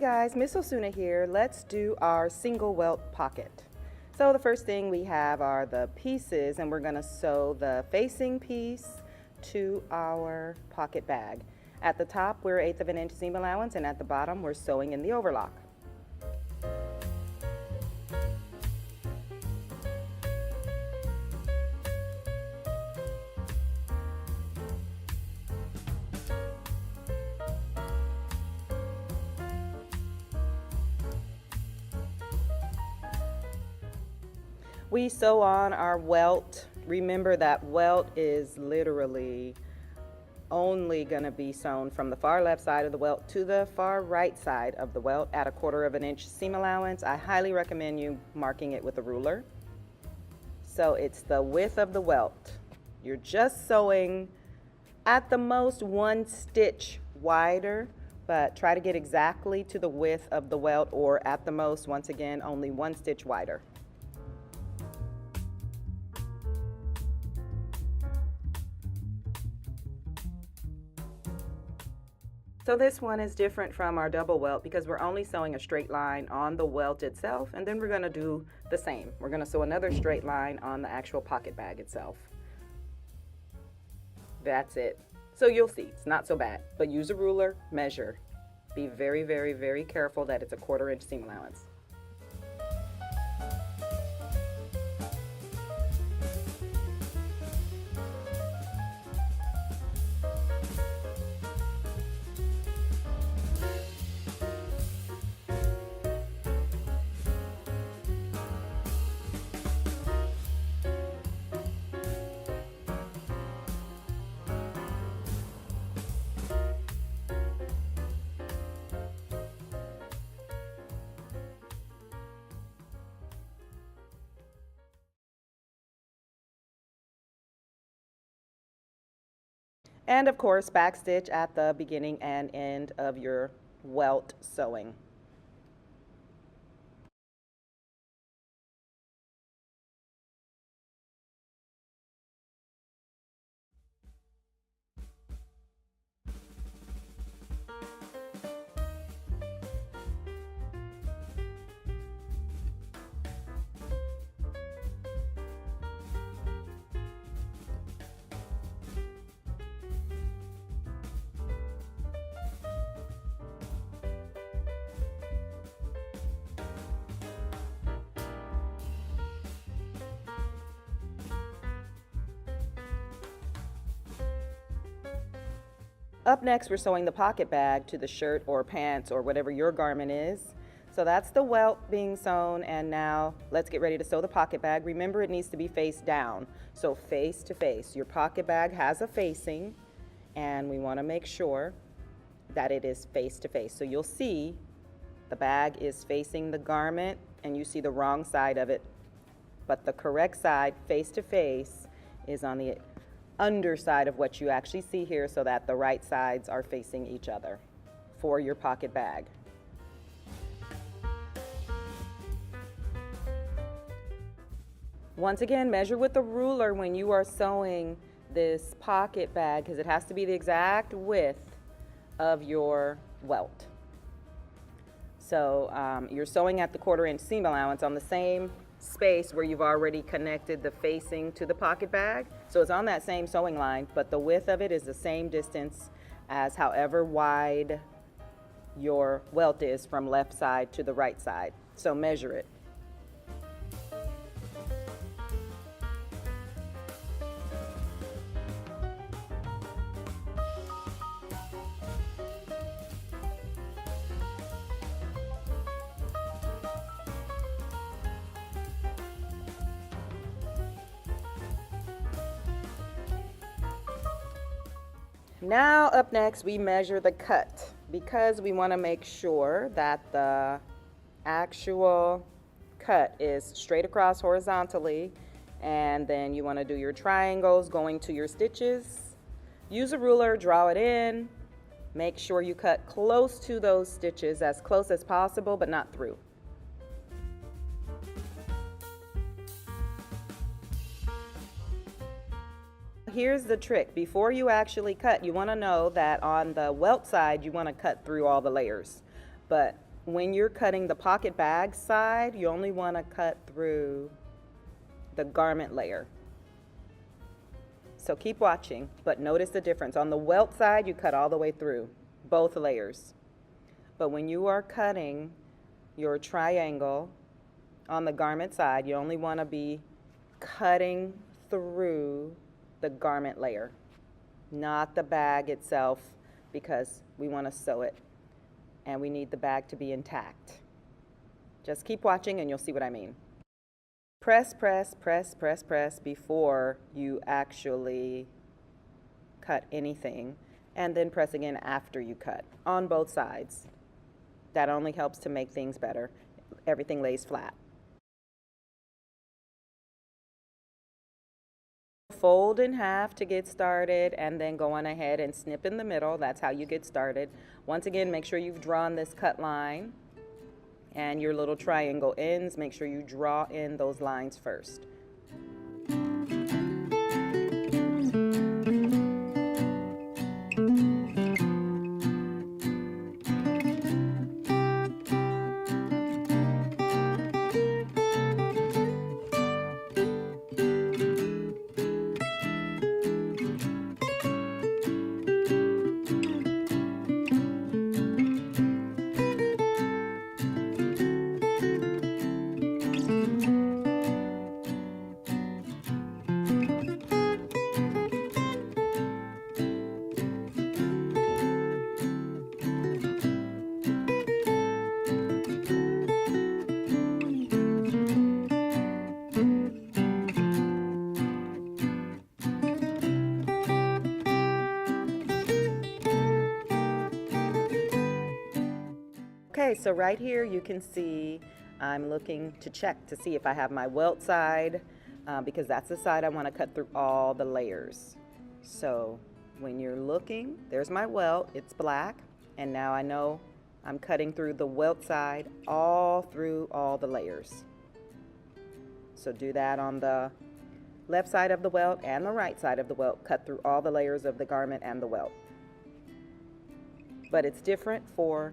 Hey guys, Miss Osuna here. Let's do our single welt pocket. So the first thing we have are the pieces, and we're going to sew the facing piece to our pocket bag. At the top we're 1/8 of an inch seam allowance, and at the bottom we're sewing in the overlock. We sew on our welt. Remember that welt is literally only going to be sewn from the far left side of the welt to the far right side of the welt at 1/4 of an inch seam allowance. I highly recommend you marking it with a ruler. So it's the width of the welt. You're just sewing at the most 1 stitch wider, but try to get exactly to the width of the welt, or at the most, once again, only 1 stitch wider. So this one is different from our double welt because we're only sewing a straight line on the welt itself, and then we're going to do the same. We're going to sew another straight line on the actual pocket bag itself. That's it. So you'll see, it's not so bad, but use a ruler, measure. Be very, very, very careful that it's a 1/4 inch seam allowance. And of course, backstitch at the beginning and end of your welt sewing. Up next, we're sewing the pocket bag to the shirt or pants or whatever your garment is. So that's the welt being sewn, and now let's get ready to sew the pocket bag. Remember, it needs to be face down, so face to face. Your pocket bag has a facing, and we want to make sure that it is face to face. So you'll see the bag is facing the garment, and you see the wrong side of it, but the correct side, face to face, is on the underside of what you actually see here, so that the right sides are facing each other for your pocket bag. Once again, measure with the ruler when you are sewing this pocket bag, because it has to be the exact width of your welt. So you're sewing at the 1/4 inch seam allowance on the same space where you've already connected the facing to the pocket bag. So it's on that same sewing line, but the width of it is the same distance as however wide your welt is from left side to the right side. So measure it. Now up next, we measure the cut, because we want to make sure that the actual cut is straight across horizontally, and then you want to do your triangles going to your stitches. Use a ruler, draw it in, make sure you cut close to those stitches, as close as possible, but not through. Here's the trick. Before you actually cut, you want to know that on the welt side, you want to cut through all the layers. But when you're cutting the pocket bag side, you only want to cut through the garment layer. So keep watching, but notice the difference. On the welt side, you cut all the way through, both layers. But when you are cutting your triangle on the garment side, you only want to be cutting through the garment layer, not the bag itself, because we want to sew it and we need the bag to be intact. Just keep watching and you'll see what I mean. Press, press, press, press, press before you actually cut anything, and then press again after you cut on both sides. That only helps to make things better. Everything lays flat. Fold in half to get started, and then go on ahead and snip in the middle. That's how you get started. Once again, make sure you've drawn this cut line and your little triangle ends. Make sure you draw in those lines first. Okay, so right here you can see I'm looking to check to see if I have my welt side, because that's the side I want to cut through all the layers. So when you're looking, there's my welt, it's black, and now I know I'm cutting through the welt side all through all the layers. So do that on the left side of the welt and the right side of the welt. Cut through all the layers of the garment and the welt. But it's different for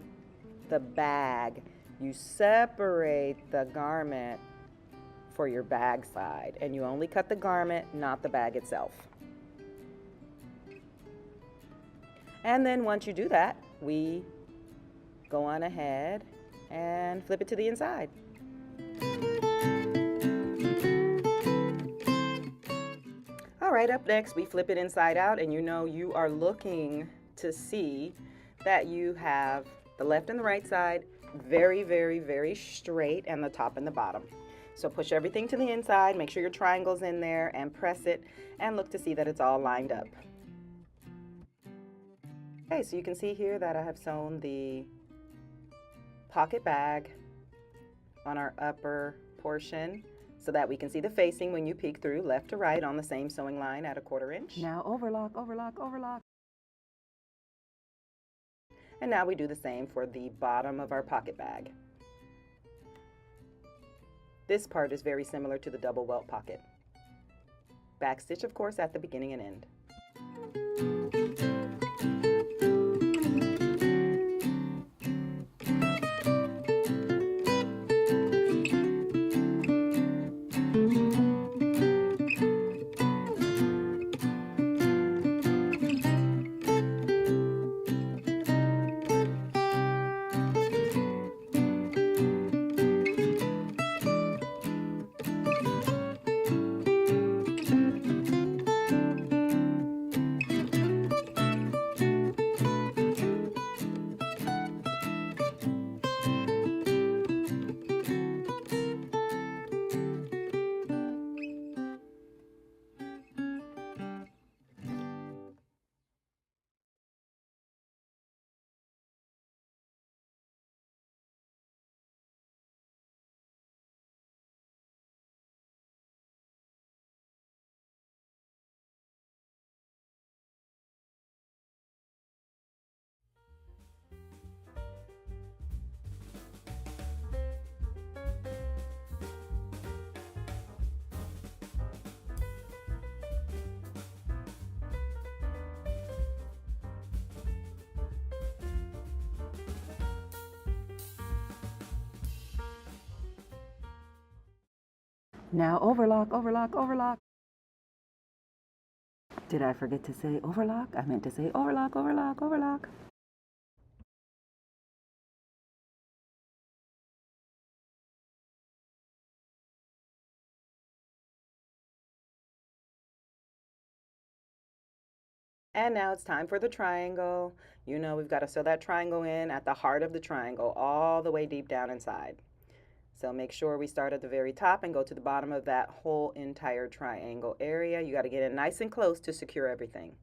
the bag. You separate the garment for your bag side, and you only cut the garment, not the bag itself. And then once you do that, we go on ahead and flip it to the inside. All right, up next we flip it inside out, and you know you are looking to see that you have the left and the right side very, very, very straight, and the top and the bottom. So push everything to the inside, make sure your triangle's in there, and press it, and look to see that it's all lined up. Okay, so you can see here that I have sewn the pocket bag on our upper portion so that we can see the facing when you peek through left to right on the same sewing line at 1/4 inch. Now overlock, overlock, overlock. And now we do the same for the bottom of our pocket bag. This part is very similar to the double welt pocket. Back stitch, of course, at the beginning and end. Now overlock, overlock, overlock. Did I forget to say overlock? I meant to say overlock, overlock, overlock. And now it's time for the triangle. You know we've got to sew that triangle in at the heart of the triangle, all the way deep down inside. So make sure we start at the very top and go to the bottom of that whole entire triangle area. You got to get in nice and close to secure everything.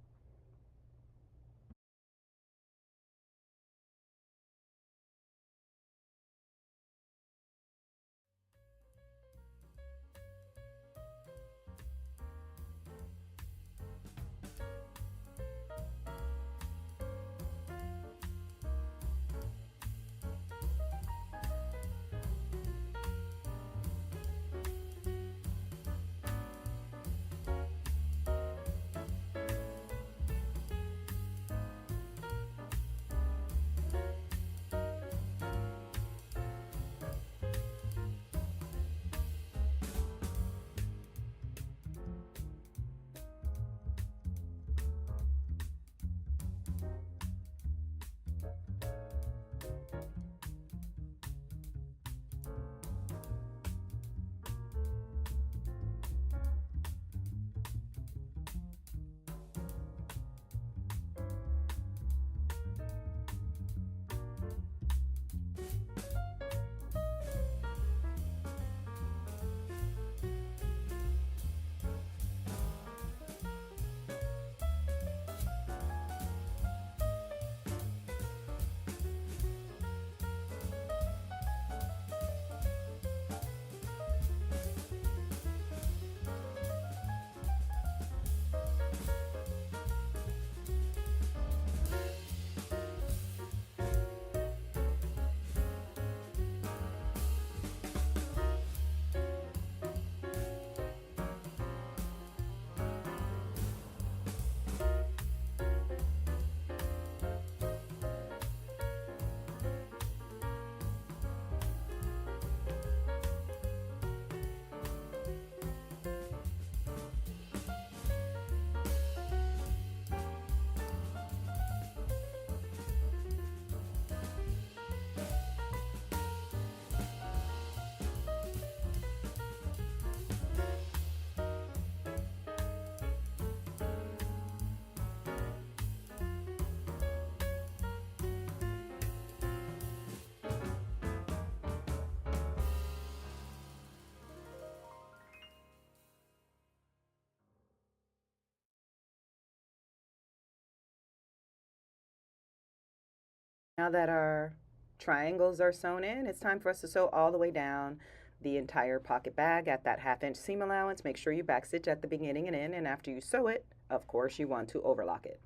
Now that our triangles are sewn in, it's time for us to sew all the way down the entire pocket bag at that 1/2 inch seam allowance. Make sure you backstitch at the beginning and end, and after you sew it, of course, you want to overlock it.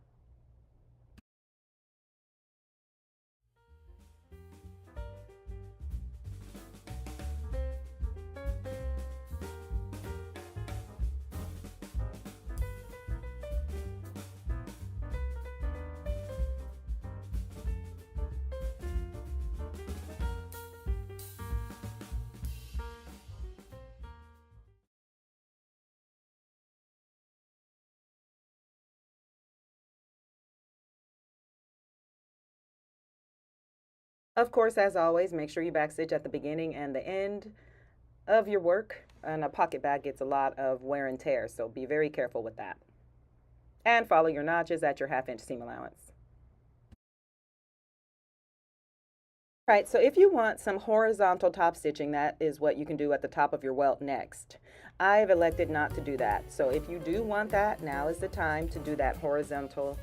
Of course, as always, make sure you backstitch at the beginning and the end of your work. And a pocket bag gets a lot of wear and tear, so be very careful with that. And follow your notches at your 1/2 inch seam allowance. Right, so if you want some horizontal top stitching, that is what you can do at the top of your welt next. I've elected not to do that. So if you do want that, now is the time to do that horizontal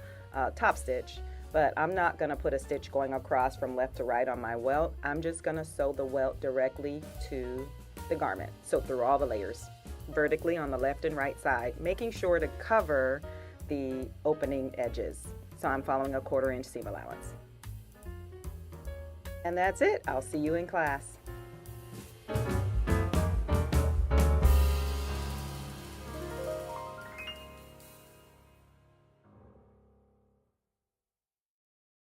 top stitch. But I'm not gonna put a stitch going across from left to right on my welt. I'm just gonna sew the welt directly to the garment. So through all the layers, vertically on the left and right side, making sure to cover the opening edges. So I'm following a 1/4 inch seam allowance. And that's it. I'll see you in class.